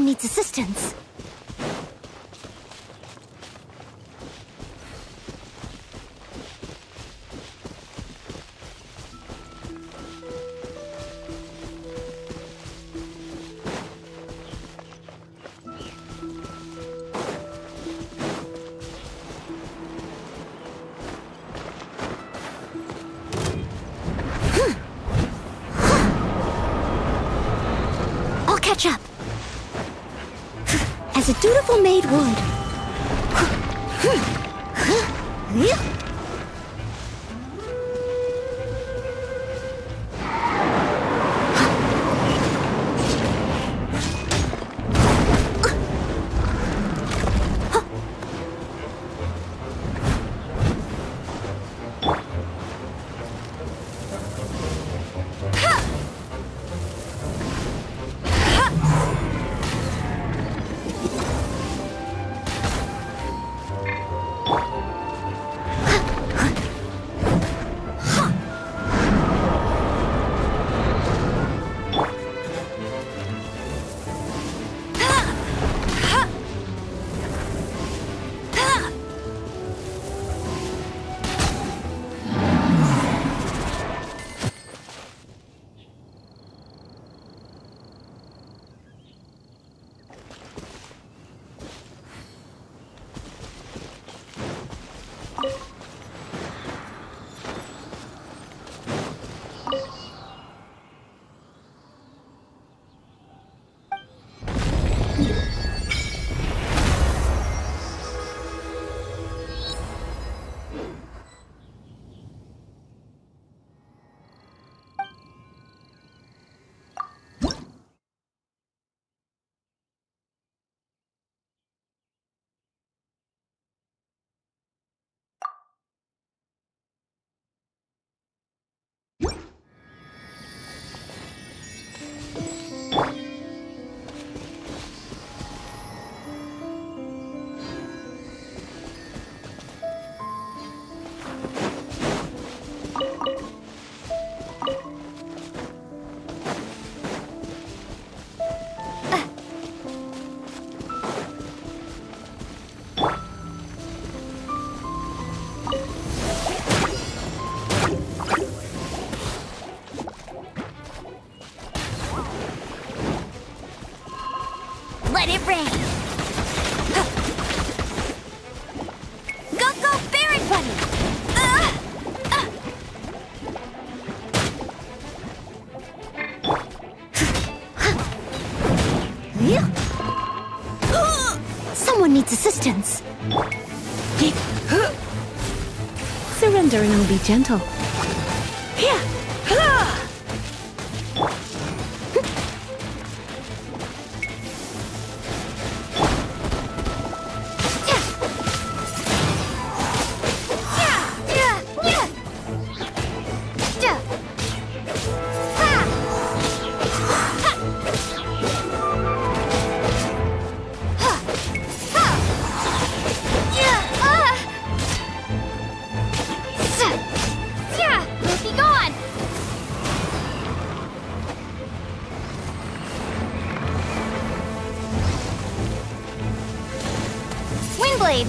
Someone needs assistance. I'll catch up. As a dutiful maid would. Let it rain! Go, go, Baron Bunny! Someone needs assistance. Surrendering will be gentle. Here! Blade.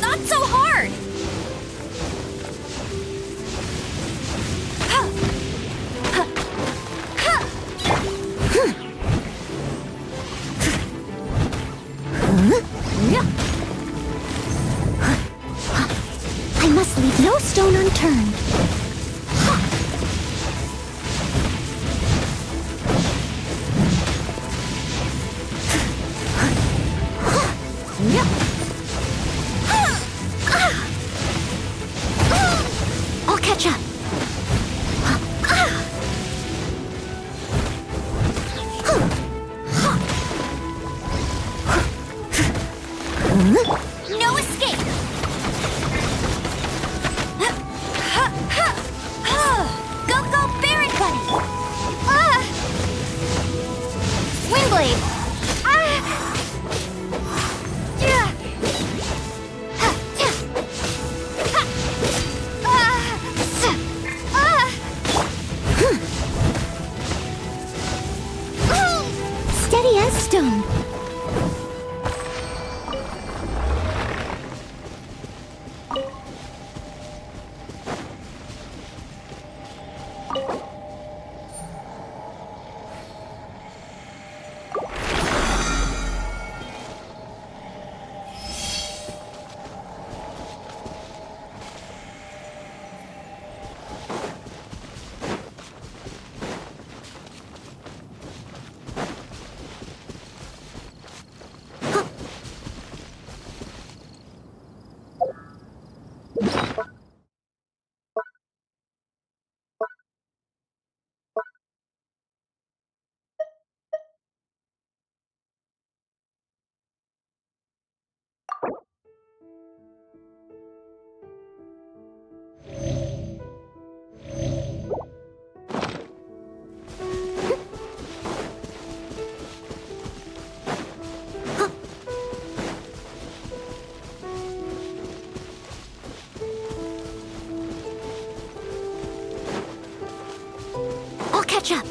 Not so hard! No escape! Go, go, Barret Bunny! Windblade! Steady as stone. I'll catch up.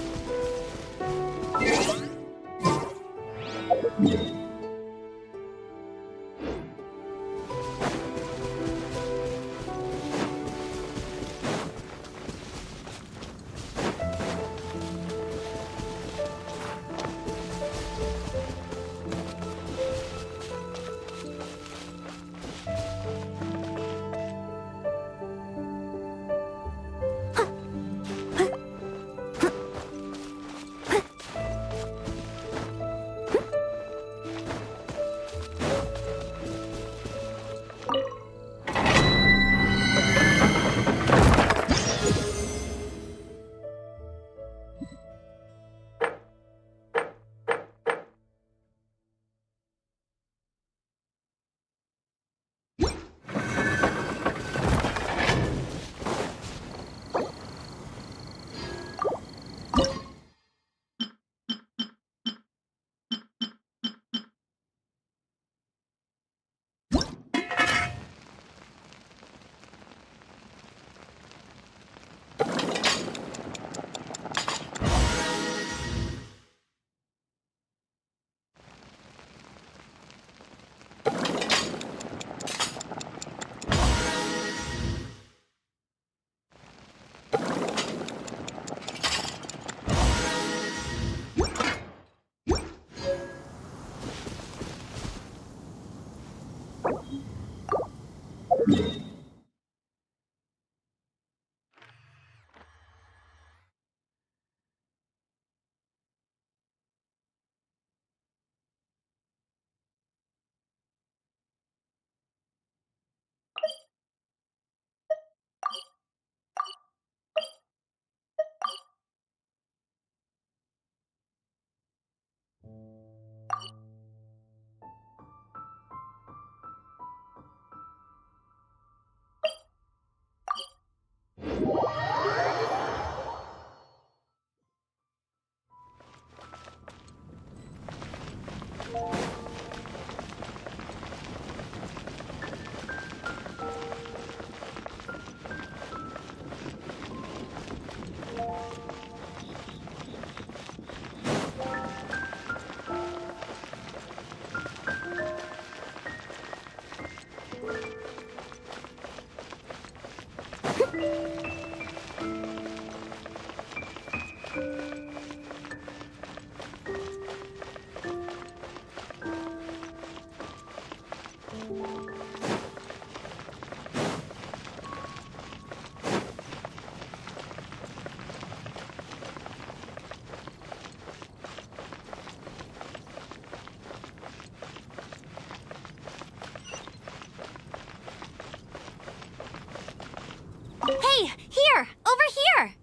Hey, here! Over here!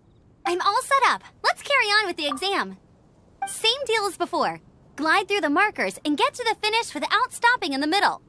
I'm all set up. Let's carry on with the exam. Same deal as before. Glide through the markers and get to the finish without stopping in the middle.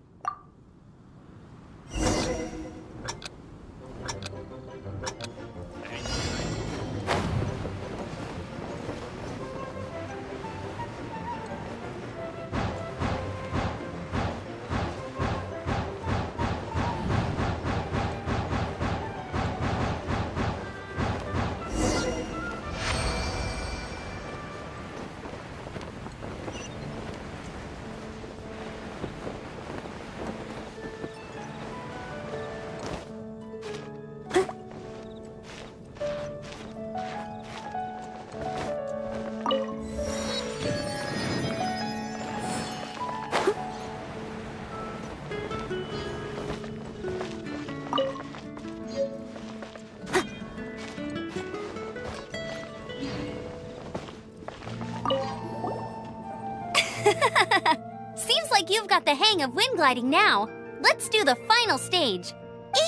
Seems like you've got the hang of wind gliding now. Let's do the final stage.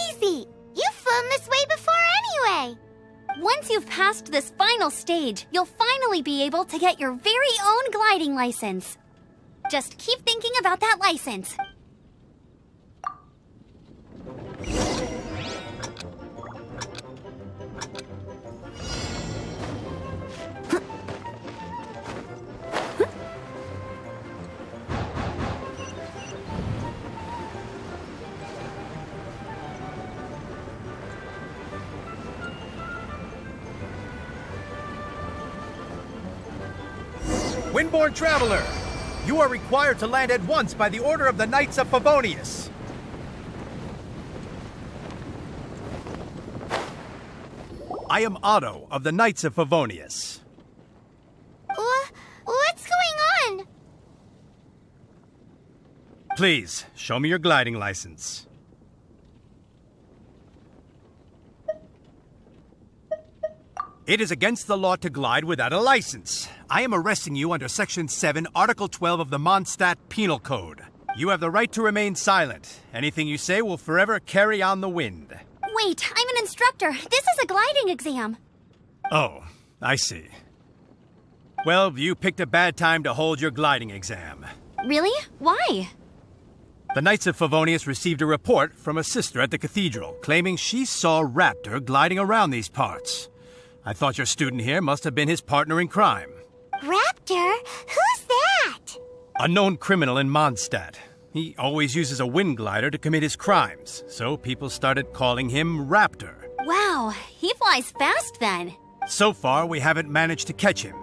Easy! You've flown this way before anyway! Once you've passed this final stage, you'll finally be able to get your very own gliding license. Just keep thinking about that license. Windborne Traveler, you are required to land at once by the order of the Knights of Favonius. I am Otto of the Knights of Favonius. What's going on? Please, show me your gliding license. It is against the law to glide without a license. I am arresting you under Section 7, Article 12 of the Mondstadt Penal Code. You have the right to remain silent. Anything you say will forever carry on the wind. Wait, I'm an instructor. This is a gliding exam. Oh, I see. Well, you picked a bad time to hold your gliding exam. Really? Why? The Knights of Favonius received a report from a sister at the cathedral claiming she saw Raptor gliding around these parts. I thought your student here must have been his partner in crime. Raptor? Who's that? A known criminal in Mondstadt. He always uses a wind glider to commit his crimes, so people started calling him Raptor. Wow, he flies fast then. So far, we haven't managed to catch him.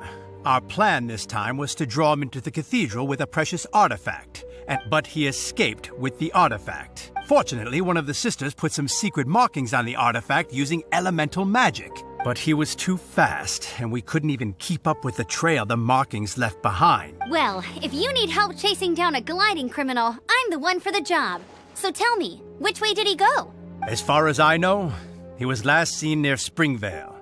Our plan this time was to draw him into the cathedral with a precious artifact, but he escaped with the artifact. Fortunately, one of the sisters put some secret markings on the artifact using elemental magic. But he was too fast, and we couldn't even keep up with the trail the markings left behind. Well, if you need help chasing down a gliding criminal, I'm the one for the job. So tell me, which way did he go? As far as I know, he was last seen near Springvale.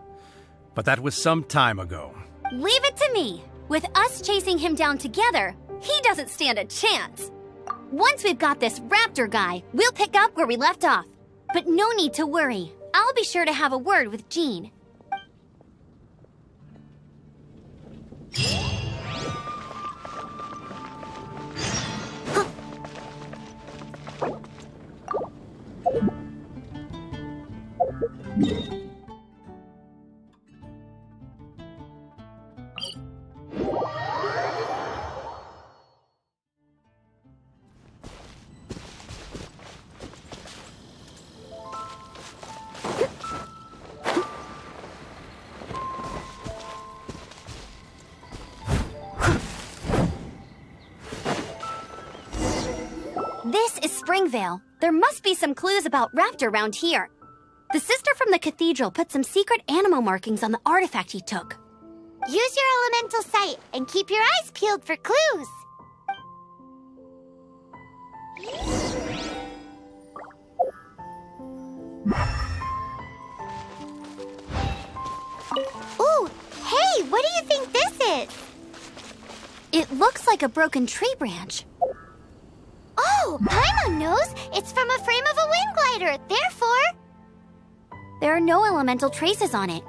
But that was some time ago. Leave it to me. With us chasing him down together, he doesn't stand a chance. Once we've got this Raptor guy, we'll pick up where we left off. But no need to worry. I'll be sure to have a word with Jean. This is Springvale. There must be some clues about Raptor around here. The sister from the cathedral put some secret animal markings on the artifact he took. Use your elemental sight and keep your eyes peeled for clues. Ooh, hey, what do you think this is? It looks like a broken tree branch. Oh, Paimon knows. It's from a frame of a wind glider. Therefore, There are no elemental traces on it.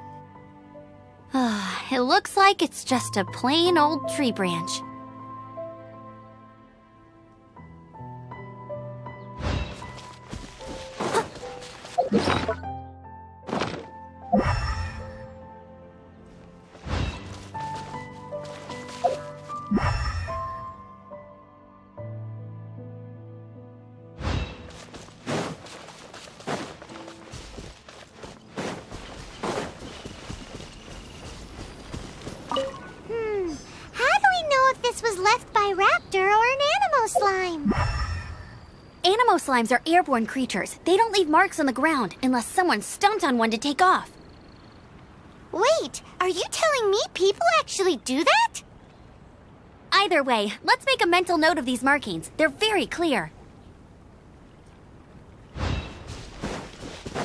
It looks like it's just a plain old tree branch. how do we know if this was left by Raptor or an Animo slime? Animo slimes are airborne creatures. They don't leave marks on the ground unless someone stomped on one to take off. Wait, are you telling me people actually do that? Either way, let's make a mental note of these markings. They're very clear.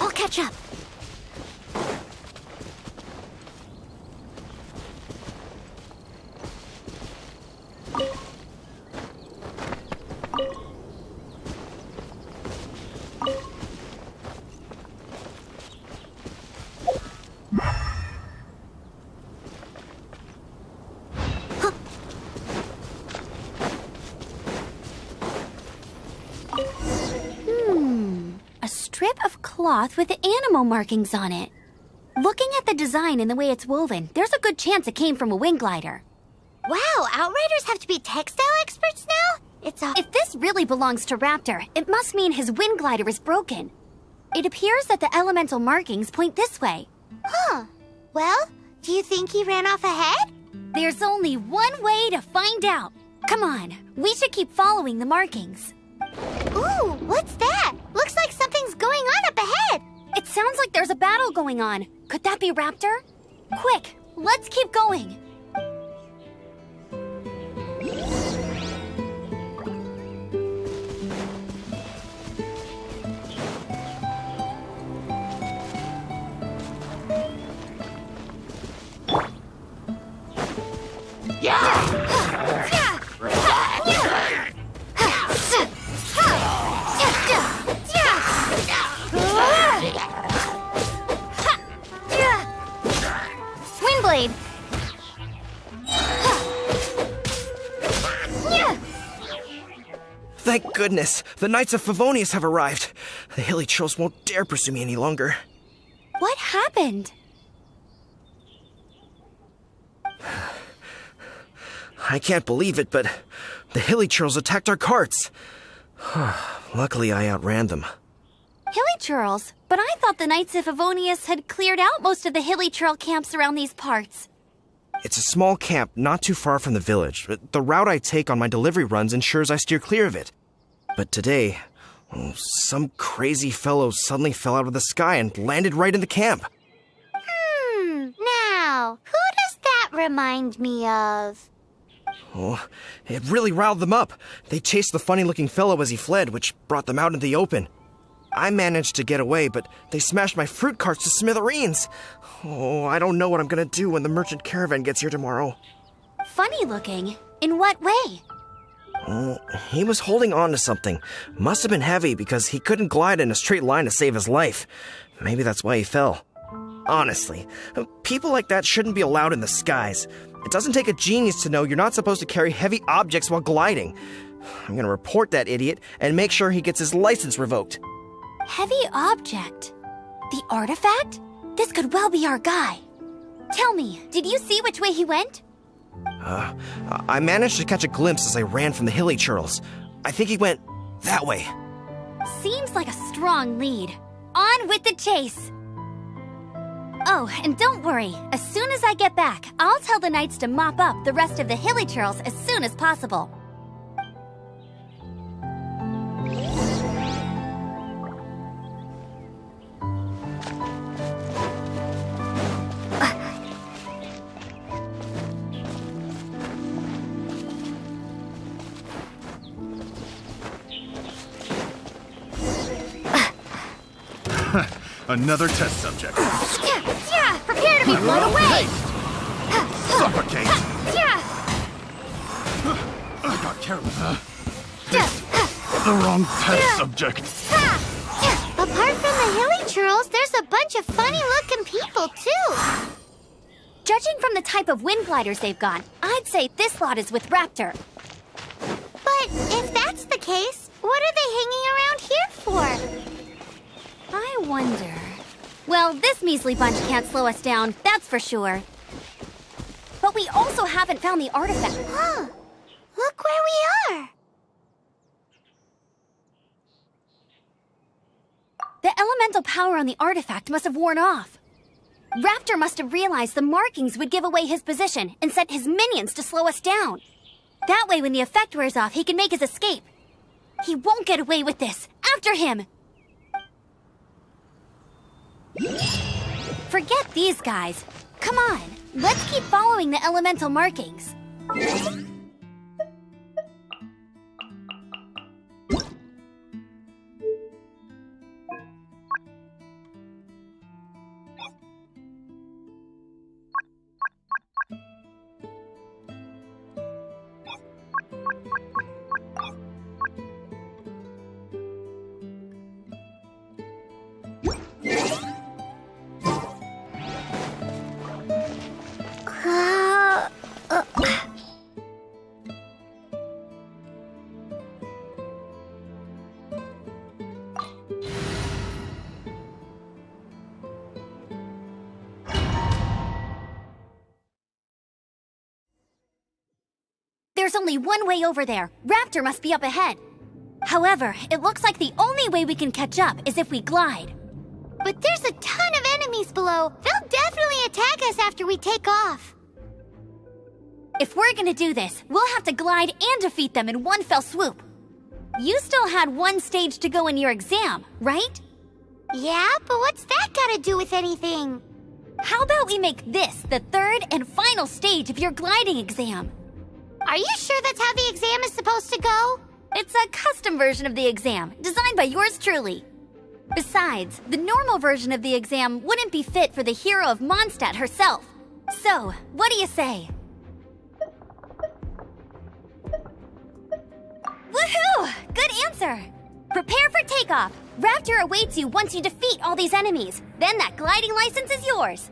I'll catch up. cloth with animal markings on it. Looking at the design and the way it's woven, there's a good chance it came from a wing glider. Wow, Outriders have to be textile experts now? If this really belongs to Raptor, it must mean his wind glider is broken. It appears that the elemental markings point this way. Huh. Well, do you think he ran off ahead? There's only one way to find out. Come on, we should keep following the markings. Ooh, what's that? Looks like something's going on up ahead. It sounds like there's a battle going on. Could that be Raptor? Quick, let's keep going. Windblade! Thank goodness! The Knights of Favonius have arrived! The hilly trolls won't dare pursue me any longer. What happened? I can't believe it, but the hilly trolls attacked our carts. Luckily, I outran them. Hilly Churls? But I thought the Knights of Favonius had cleared out most of the Hilly Churl camps around these parts. It's a small camp not too far from the village. The route I take on my delivery runs ensures I steer clear of it. But today, some crazy fellow suddenly fell out of the sky and landed right in the camp. Now, who does that remind me of? Oh, it really riled them up. They chased the funny-looking fellow as he fled, which brought them out into the open. I managed to get away, but they smashed my fruit carts to smithereens. Oh, I don't know what I'm gonna do when the merchant caravan gets here tomorrow. Funny looking? In what way? Oh, he was holding on to something. Must have been heavy because he couldn't glide in a straight line to save his life. Maybe that's why he fell. Honestly, people like that shouldn't be allowed in the skies. It doesn't take a genius to know you're not supposed to carry heavy objects while gliding. I'm gonna report that idiot and make sure he gets his license revoked. Heavy object? The artifact? This could well be our guy. Tell me, did you see which way he went? I managed to catch a glimpse as I ran from the hilly churls. I think he went that way. Seems like a strong lead. On with the chase! Oh, and don't worry. As soon as I get back, I'll tell the knights to mop up the rest of the hilly churls as soon as possible. Another test subject. Yeah! Prepare to be blown away! Suffocate! Yeah! I got careless. The wrong test subject. Apart from the hilly churls, there's a bunch of funny-looking people, too. Judging from the type of wind gliders they've got, I'd say this lot is with Raptor. But if that's the case, what are they hanging around here for? I wonder... Well, this measly bunch can't slow us down, that's for sure. But we also haven't found the artifact. Huh. Look where we are. The elemental power on the artifact must have worn off. Raptor must have realized the markings would give away his position and sent his minions to slow us down. That way, when the effect wears off, he can make his escape. He won't get away with this. After him! Forget these guys. Come on, let's keep following the elemental markings. There's only one way over there. Raptor must be up ahead. However, it looks like the only way we can catch up is if we glide. But there's a ton of enemies below. They'll definitely attack us after we take off. If we're gonna do this, we'll have to glide and defeat them in one fell swoop. You still had one stage to go in your exam, right? Yeah, but what's that got to do with anything? How about we make this the third and final stage of your gliding exam? Are you sure that's how the exam is supposed to go? It's a custom version of the exam, designed by yours truly. Besides, the normal version of the exam wouldn't be fit for the hero of Mondstadt herself. So, what do you say? Woohoo! Good answer! Prepare for takeoff. Raptor awaits you once you defeat all these enemies. Then that gliding license is yours.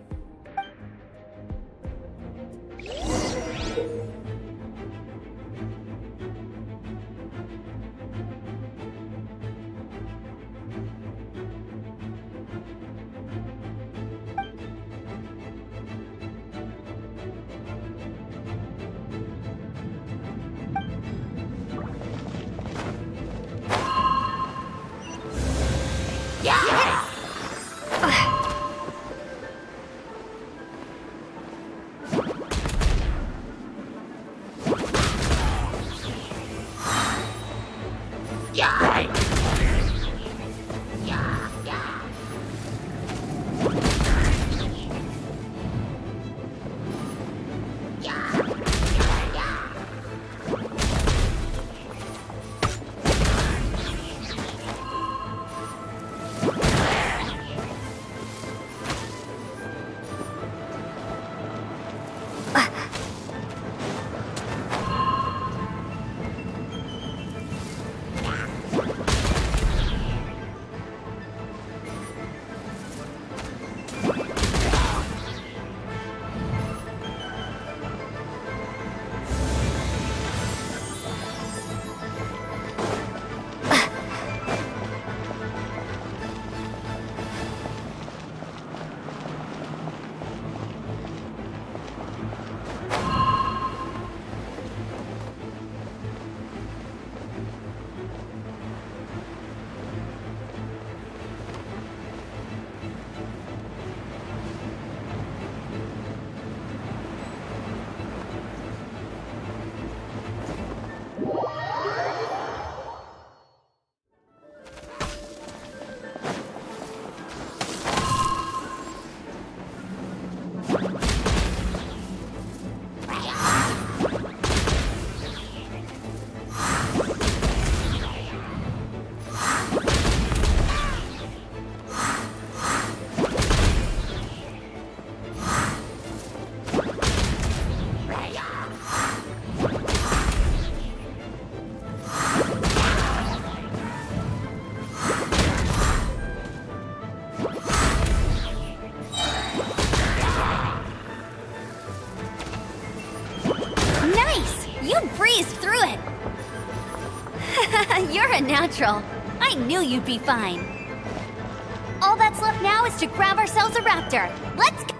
You're a natural. I knew you'd be fine. All that's left now is to grab ourselves a raptor. Let's go!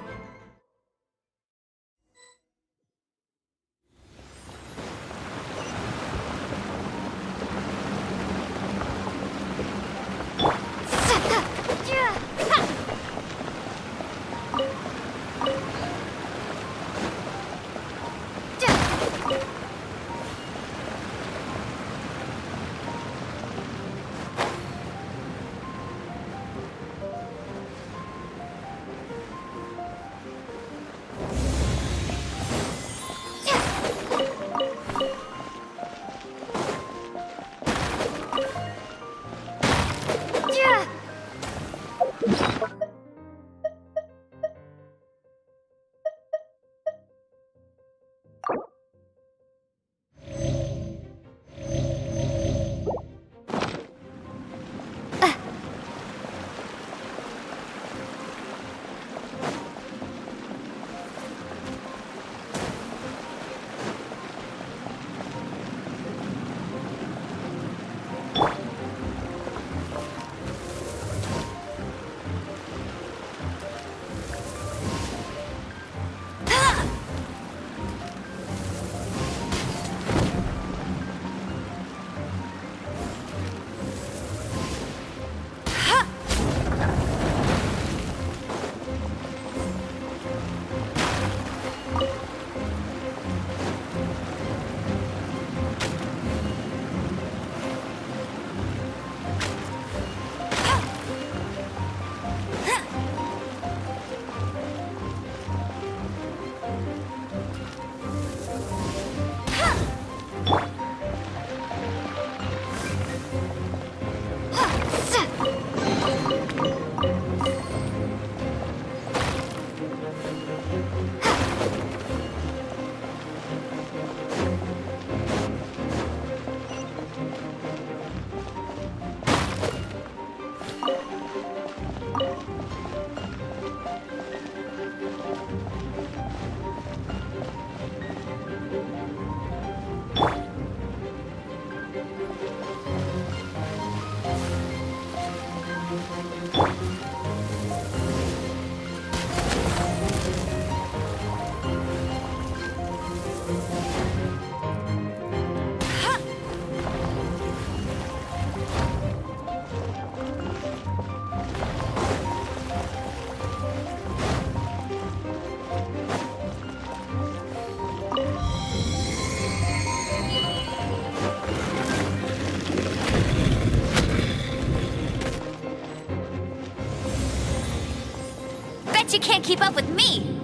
She can't keep up with me.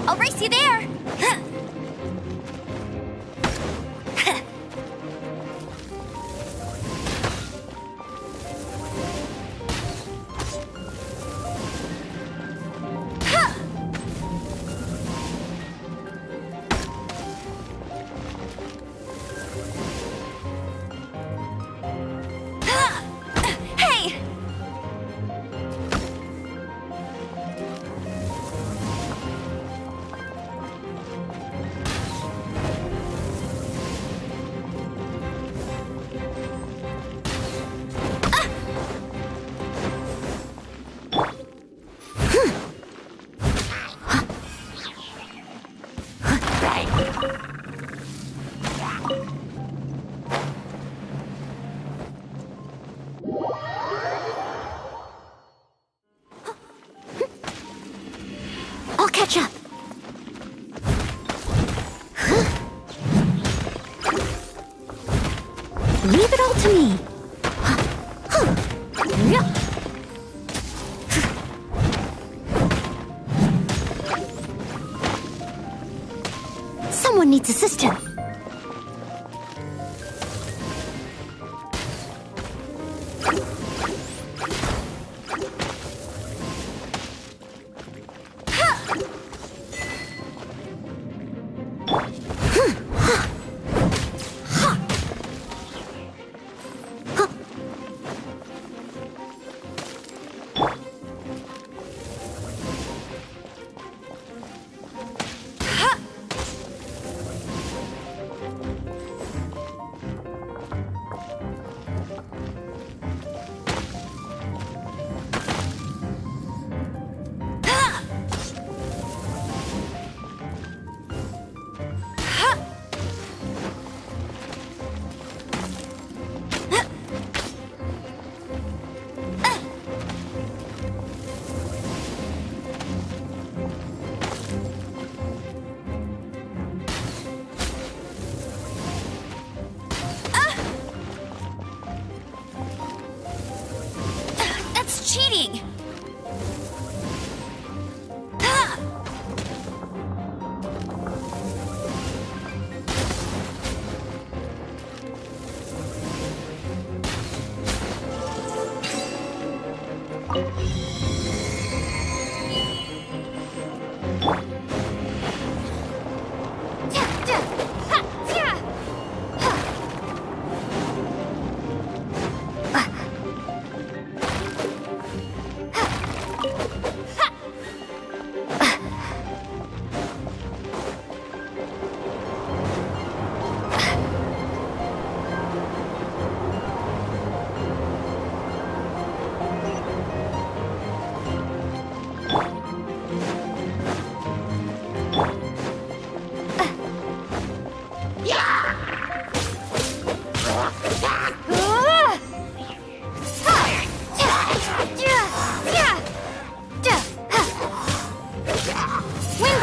I'll race you there. Hey! I'll catch up. Leave it all to me. Someone needs assistance. That's cheating.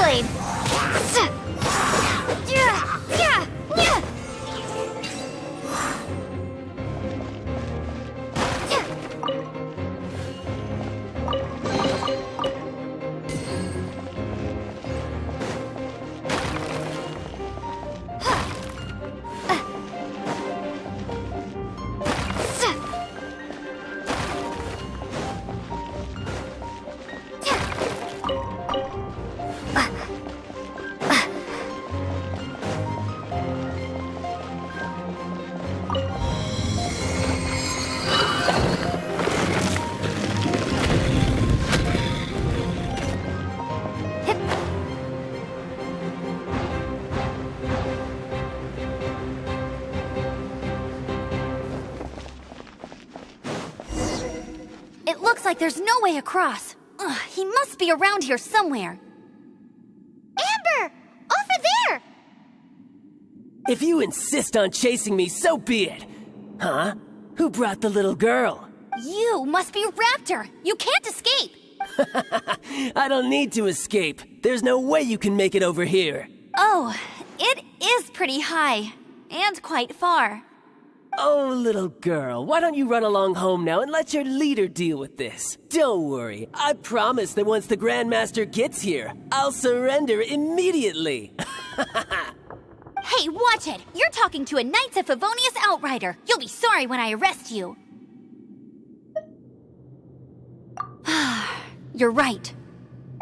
Windblade. It looks like there's no way across. Ugh, he must be around here somewhere. Amber! Over there! If you insist on chasing me, so be it. Huh? Who brought the little girl? You must be Raptor. You can't escape. I don't need to escape. There's no way you can make it over here. Oh, it is pretty high. And quite far. Oh, little girl, why don't you run along home now and let your leader deal with this? Don't worry, I promise that once the Grandmaster gets here, I'll surrender immediately. Hey, watch it! You're talking to a Knights of Favonius outrider. You'll be sorry when I arrest you. You're right.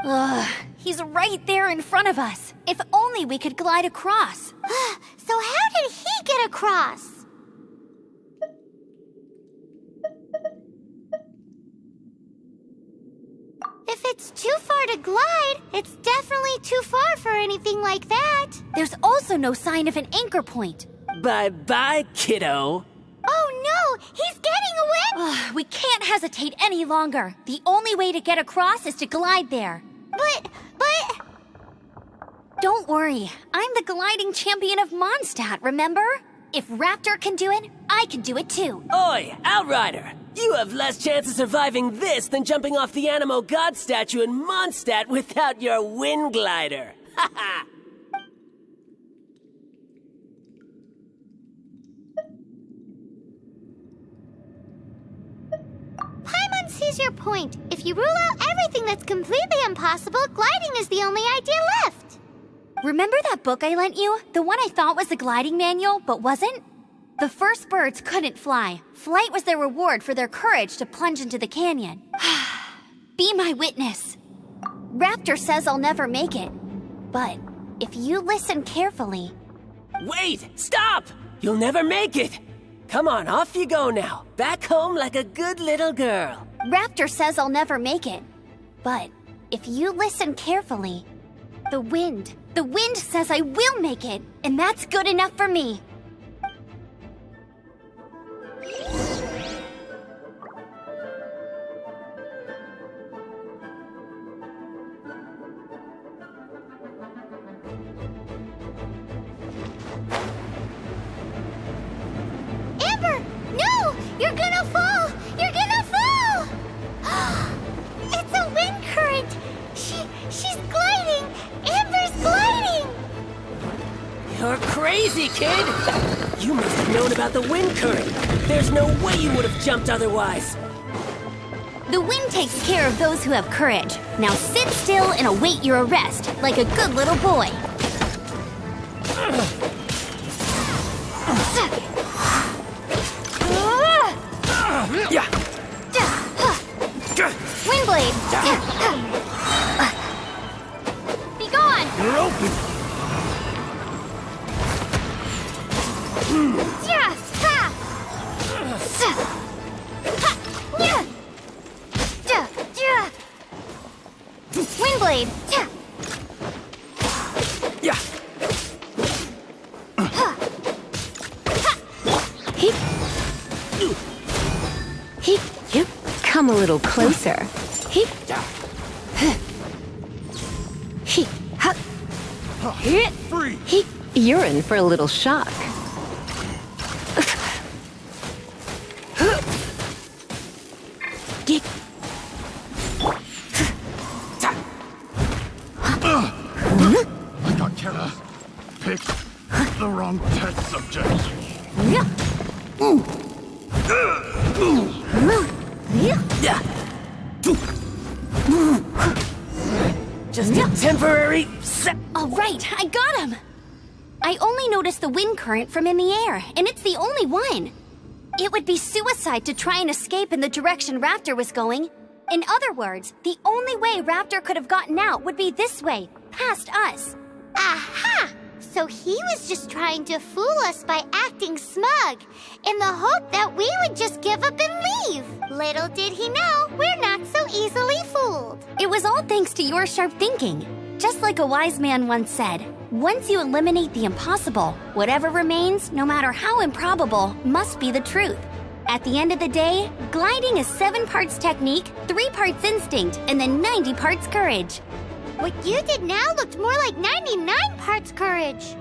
Ugh, he's right there in front of us. If only we could glide across. So how did he get across? If it's too far to glide, it's definitely too far for anything like that. There's also no sign of an anchor point. Bye-bye, kiddo. Oh no, he's getting away! Ugh, we can't hesitate any longer. The only way to get across is to glide there. But... Don't worry, I'm the gliding champion of Mondstadt, remember? If Raptor can do it, I can do it too. Oi, Outrider! You have less chance of surviving this than jumping off the Animo God statue in Mondstadt without your wind glider. Ha ha! Paimon sees your point. If you rule out everything that's completely impossible, gliding is the only idea left. Remember that book I lent you? The one I thought was the gliding manual, but wasn't? The first birds couldn't fly. Flight was their reward for their courage to plunge into the canyon. Be my witness. Raptor says I'll never make it. But if you listen carefully... Wait! Stop! You'll never make it! Come on, off you go now. Back home like a good little girl. Raptor says I'll never make it. But if you listen carefully, the wind says I will make it, and that's good enough for me. Amber! No! You're gonna fall! You're gonna fall! It's a wind current! She's gliding! Amber's gliding! You're crazy, kid! You must have known about the wind current. There's no way you would have jumped otherwise. The wind takes care of those who have courage. Now sit still and await your arrest, like a good little boy. Yeah. Windblade! Be gone! You're open. Yeah! Ha! Ha! Yeah! Ja! Ja! Windblade! Ja! Yeah. You come a little closer. He, Free. you're in for a little shock. I got careless. Picked the wrong test subject. Just a temporary set. All right, I got him! I only noticed the wind current from in the air, and it's the only one. It would be suicide to try and escape in the direction Raptor was going. In other words, the only way Raptor could have gotten out would be this way, past us. Aha! So he was just trying to fool us by acting smug, in the hope that we would just give up and leave. Little did he know, we're not so easily fooled. It was all thanks to your sharp thinking. Just like a wise man once said, once you eliminate the impossible, whatever remains, no matter how improbable, must be the truth. At the end of the day, gliding is 7 parts technique, 3 parts instinct, and then 90 parts courage. What you did now looked more like 99 parts courage.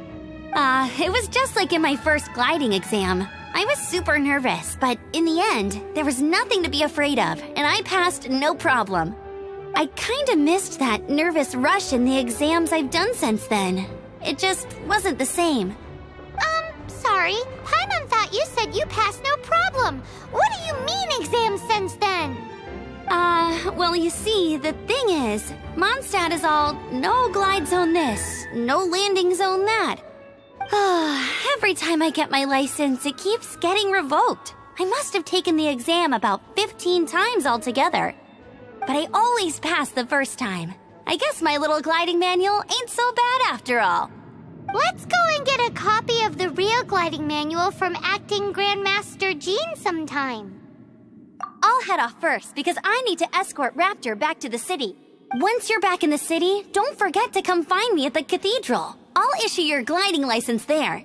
It was just like in my first gliding exam. I was super nervous, but in the end, there was nothing to be afraid of, and I passed no problem. I kinda missed that nervous rush in the exams I've done since then. It just wasn't the same. Sorry. sorry. Paimon thought you said you passed no problem. What do you mean exam sense then? Well, you see, the thing is, Mondstadt is all no glide zone this, no landing zone that. Every time I get my license, it keeps getting revoked. I must have taken the exam about 15 times altogether. But I always pass the first time. I guess my little gliding manual ain't so bad after all. Let's go and get a copy of the real gliding manual from Acting Grandmaster Jean sometime. I'll head off first because I need to escort Raptor back to the city. Once you're back in the city, don't forget to come find me at the cathedral. I'll issue your gliding license there.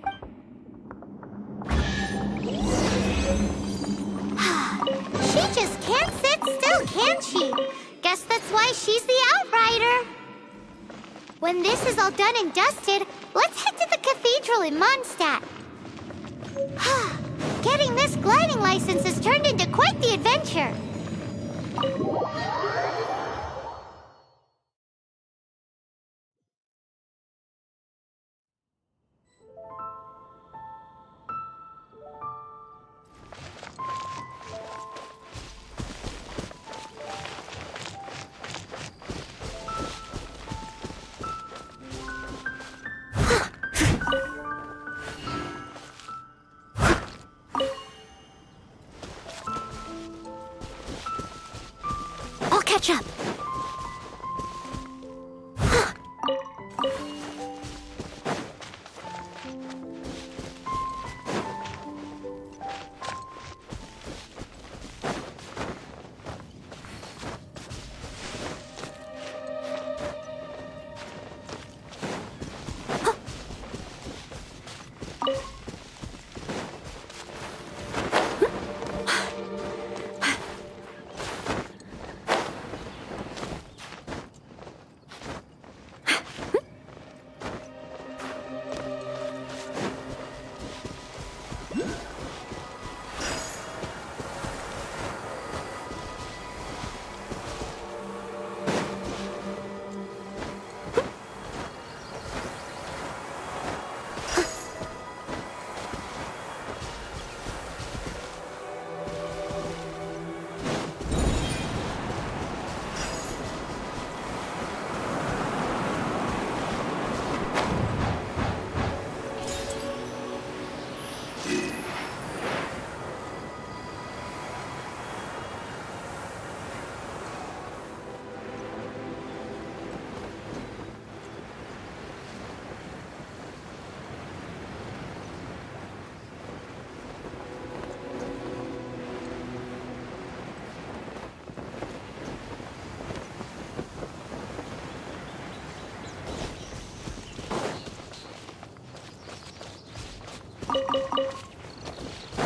She just can't sit still, can she? Guess that's why she's the Outrider. When this is all done and dusted, let's head to the cathedral in Mondstadt. Getting this gliding license has turned into quite the adventure. I'll catch up.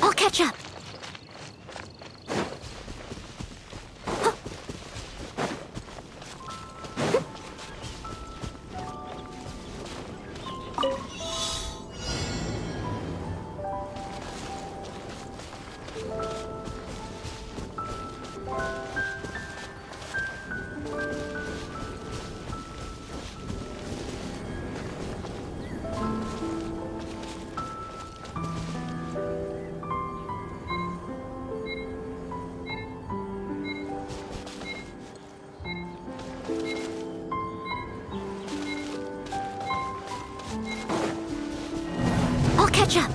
I'll catch up. I'll catch up.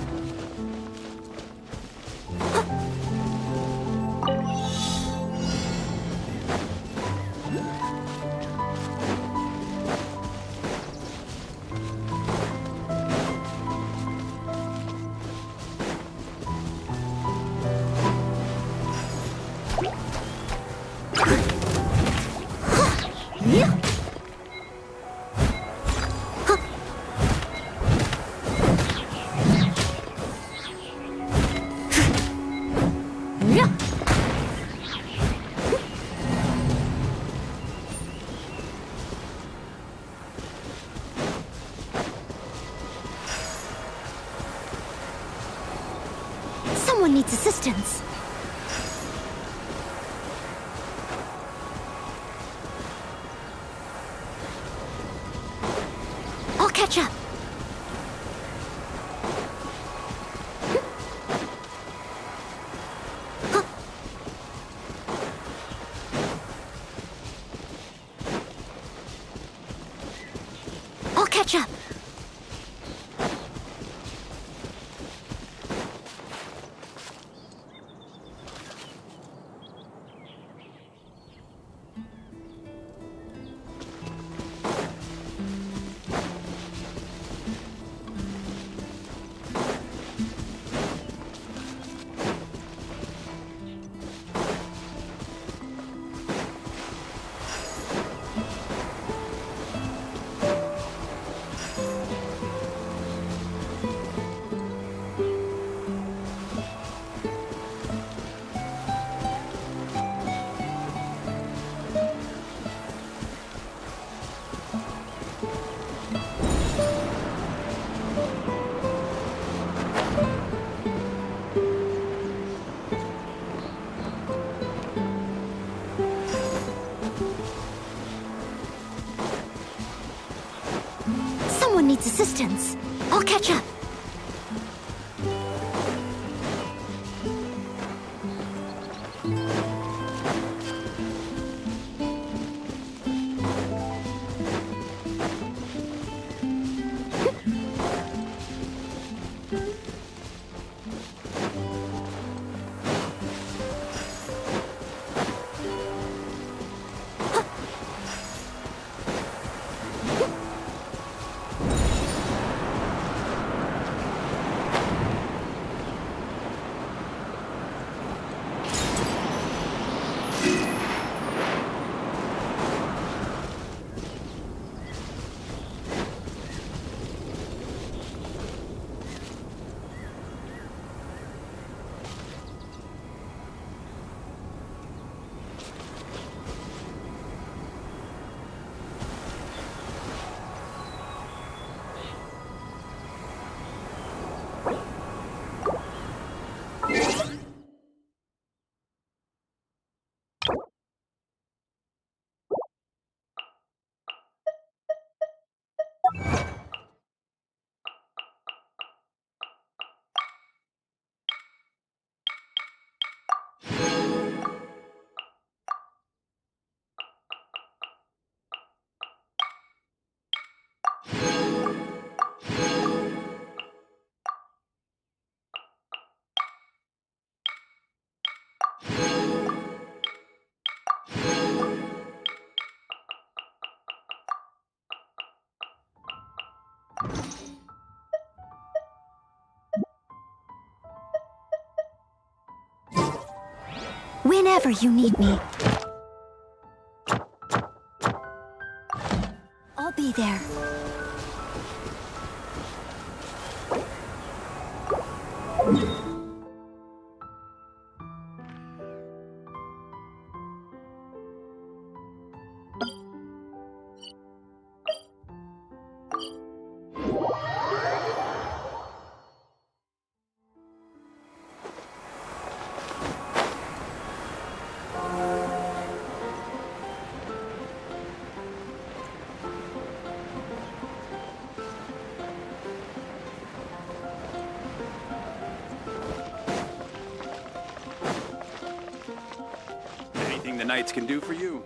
Someone needs assistance. I'll catch up. catch up. Someone needs assistance. I'll catch up. Whenever you need me. I'll be there. Anything the knights can do for you.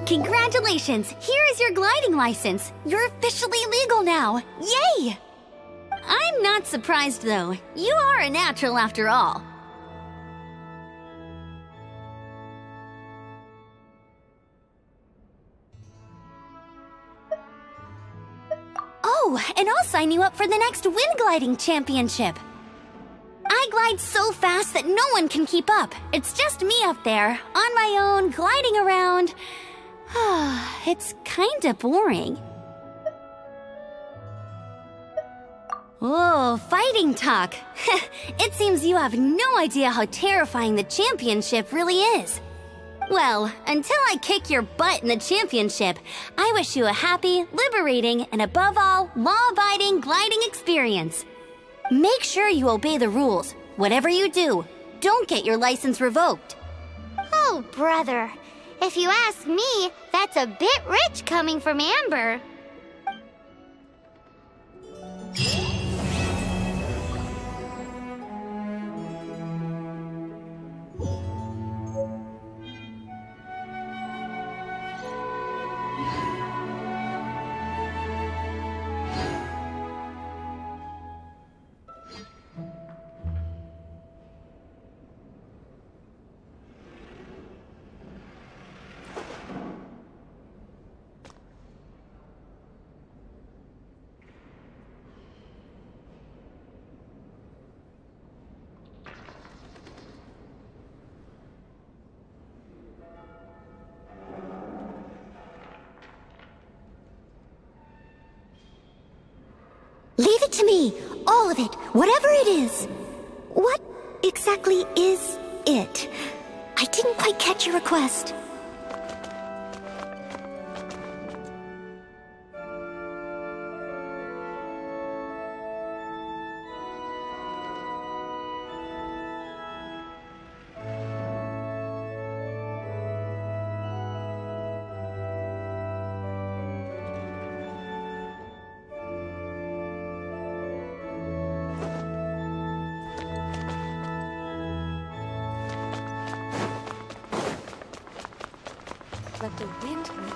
Congratulations! Here is your gliding license. You're officially legal now. Yay! I'm not surprised, though. You are a natural after all. Oh, and I'll sign you up for the next wind gliding championship. I glide so fast that no one can keep up. It's just me up there, on my own, gliding around. It's kinda boring. Oh, fighting talk. It seems you have no idea how terrifying the championship really is. Well, until I kick your butt in the championship, I wish you a happy, liberating, and above all, law-abiding gliding experience. Make sure you obey the rules. Whatever you do, don't get your license revoked. Oh, brother. If you ask me, that's a bit rich coming from Amber. Leave it to me. All of it. Whatever it is. What exactly is it? I didn't quite catch your request. Let the wind lead.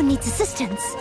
Someone needs assistance.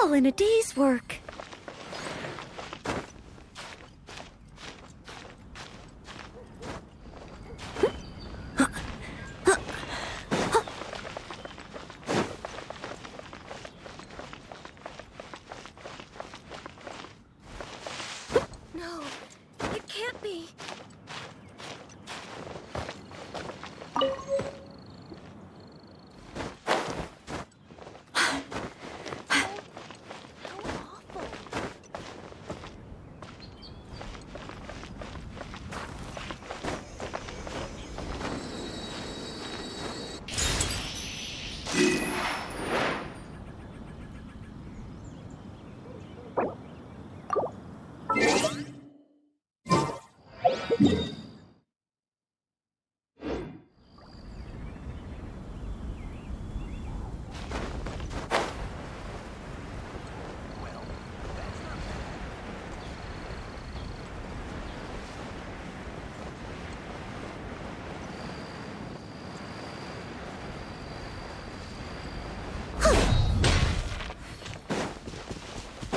All in a day's work. No, it can't be.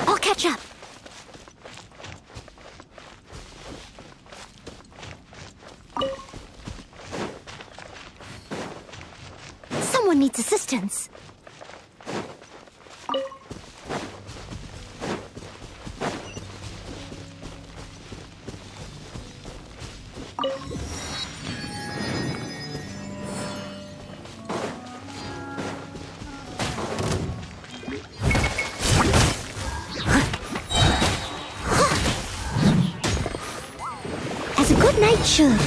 I'll catch up. Someone needs assistance. nature.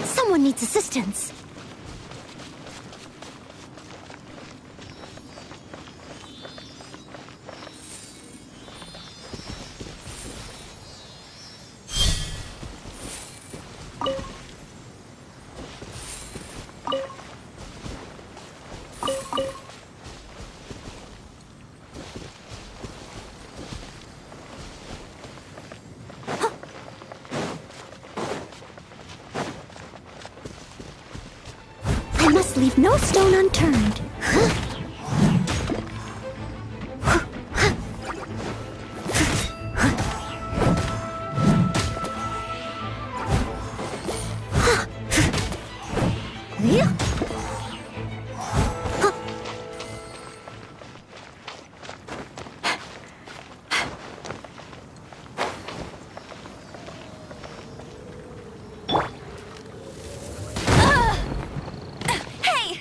Someone needs assistance. I must leave no stone unturned. Hey!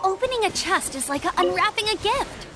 Opening a chest is like unwrapping a gift.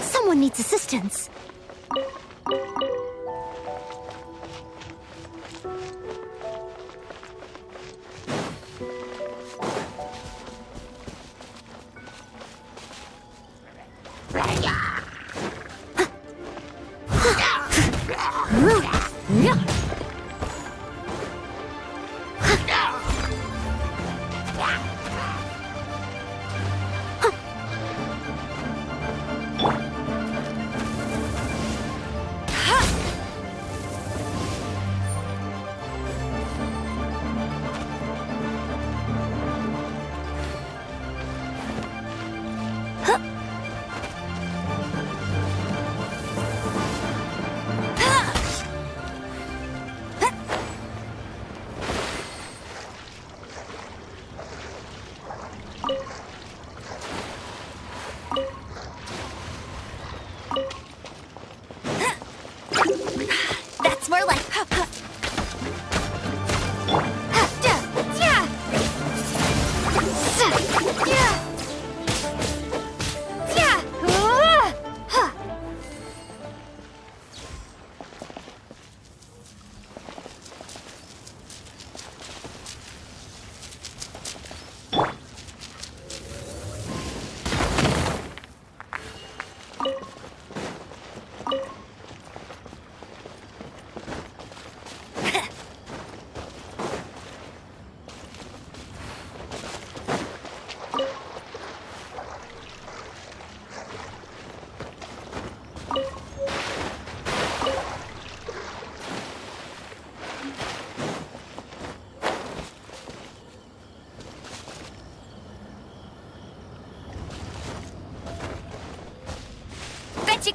Someone needs assistance.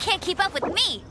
can't keep up with me!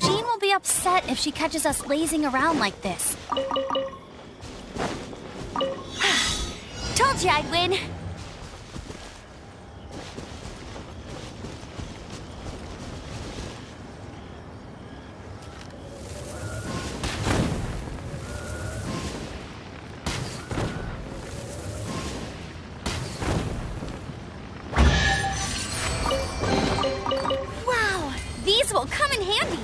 Jean will be upset if she catches us lazing around like this. Told you I'd win! Wow! These will come in handy!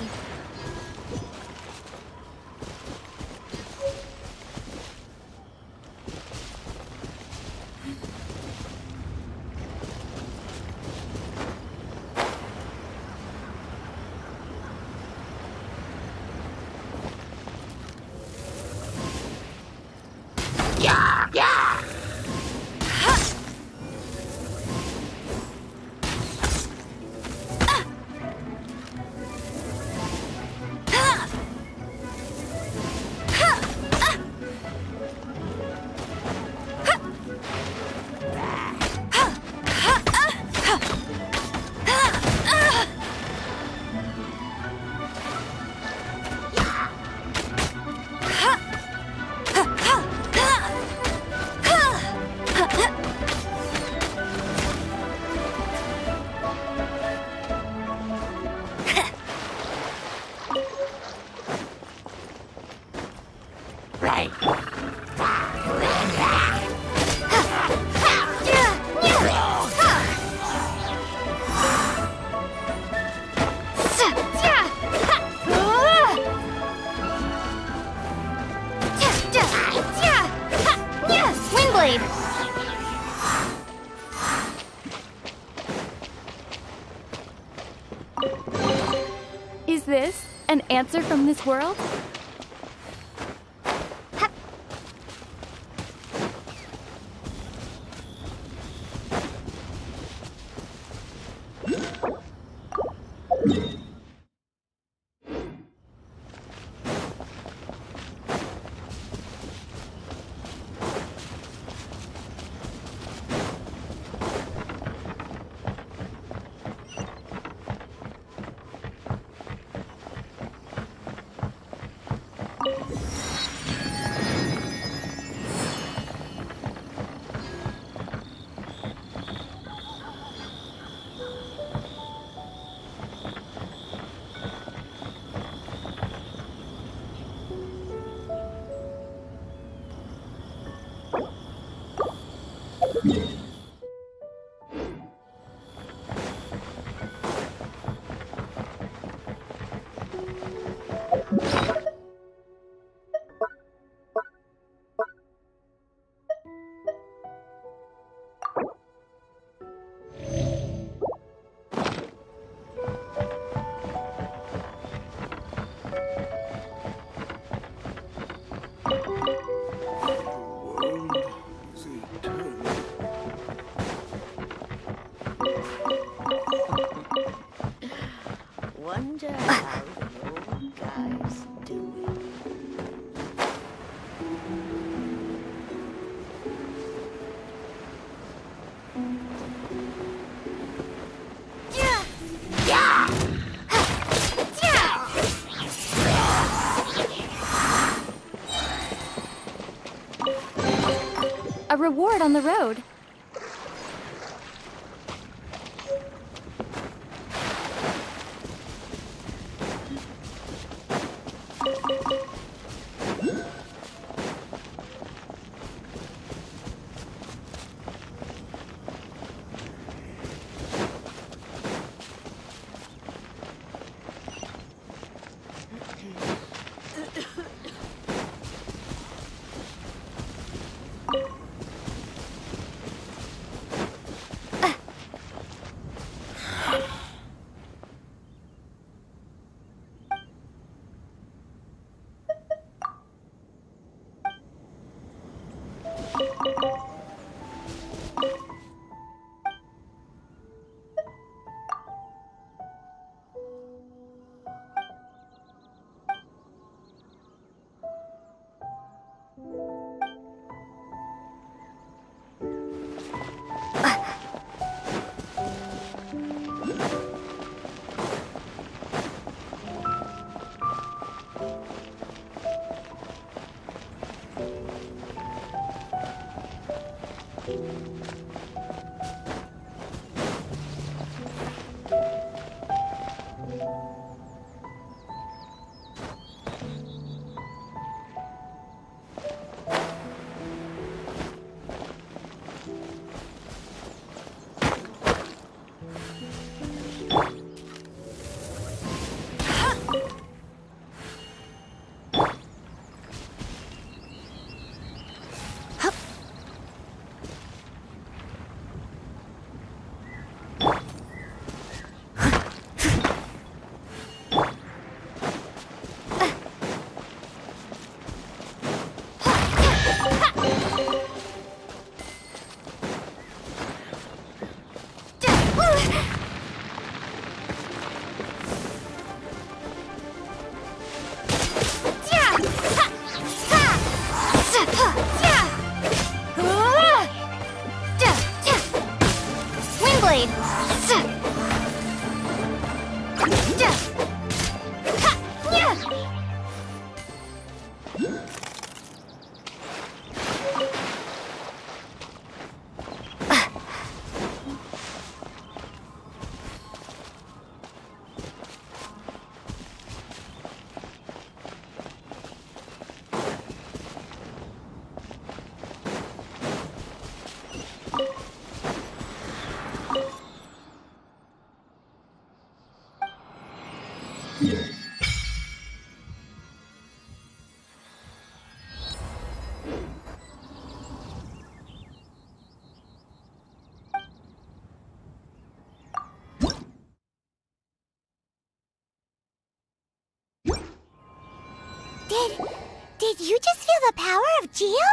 Windblade! Is this an answer from this world? Wonder how the old guy's doing. A reward on the road. Did you just feel the power of Geo?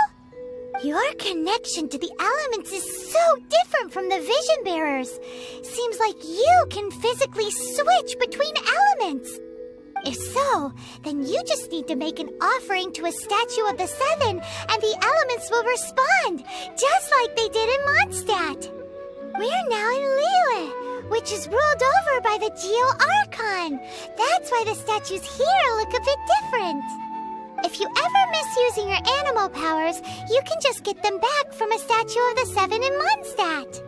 Your connection to the elements is so different from the vision bearers. Seems like you can physically switch between elements. If so, then you just need to make an offering to a statue of the Seven, and the elements will respond, just like they did in Mondstadt. We're now in Liyue, which is ruled over by the Geo Archon. That's why the statues here look a bit different. If you ever miss using your animal powers, you can just get them back from a statue of the Seven in Mondstadt.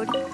road.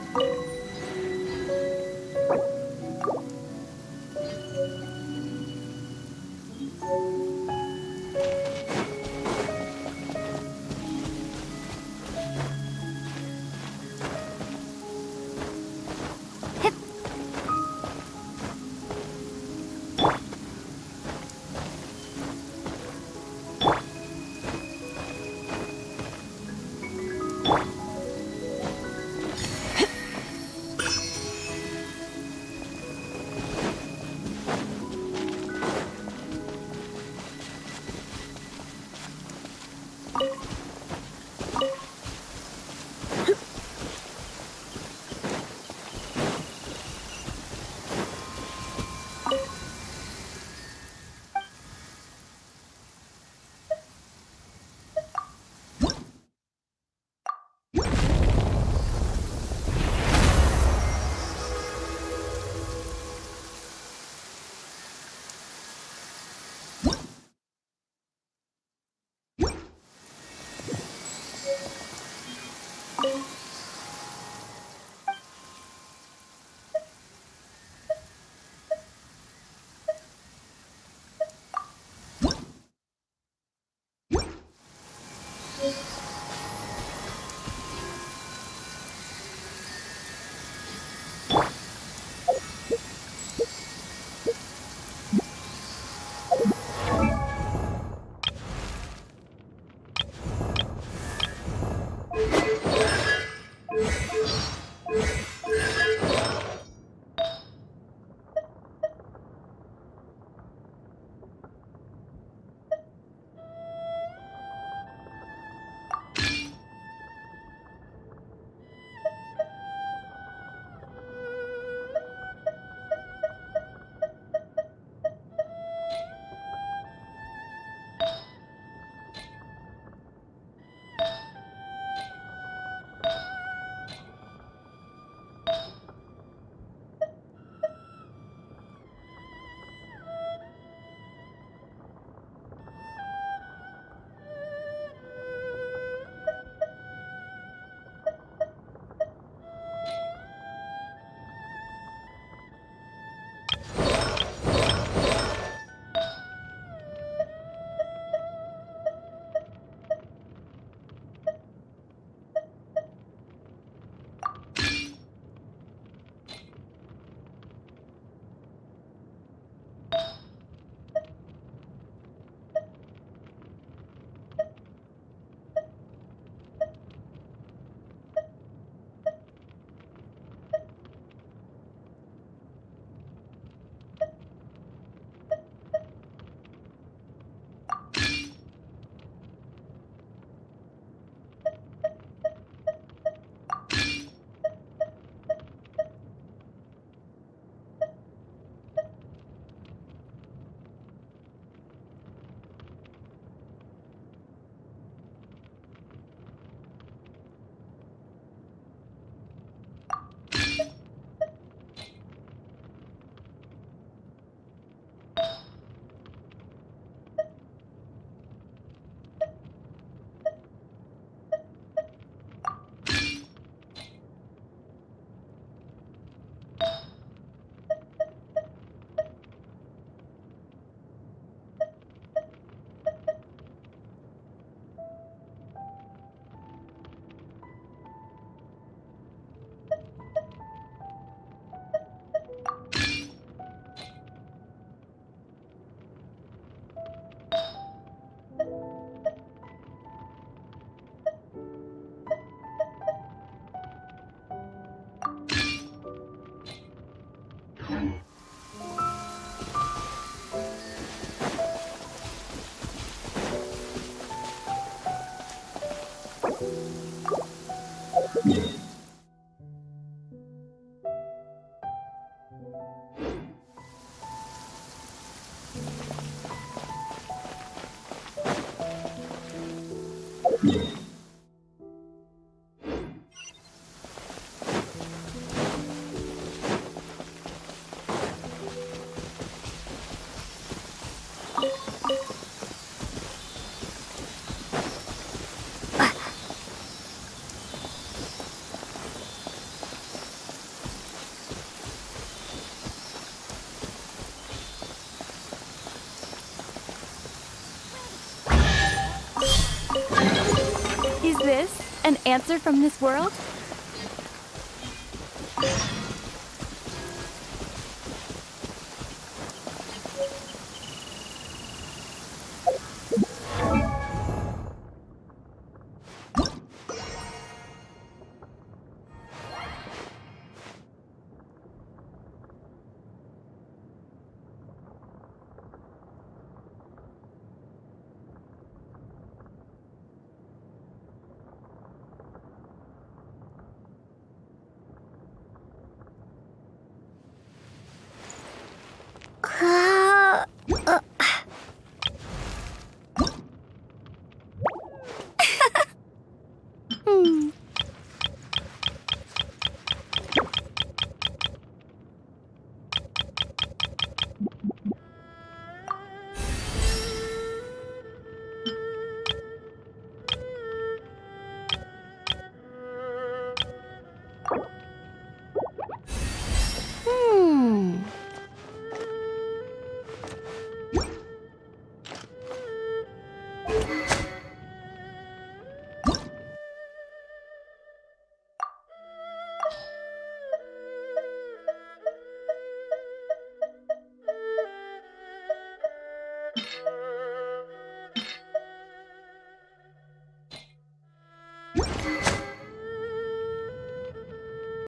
An answer from this world?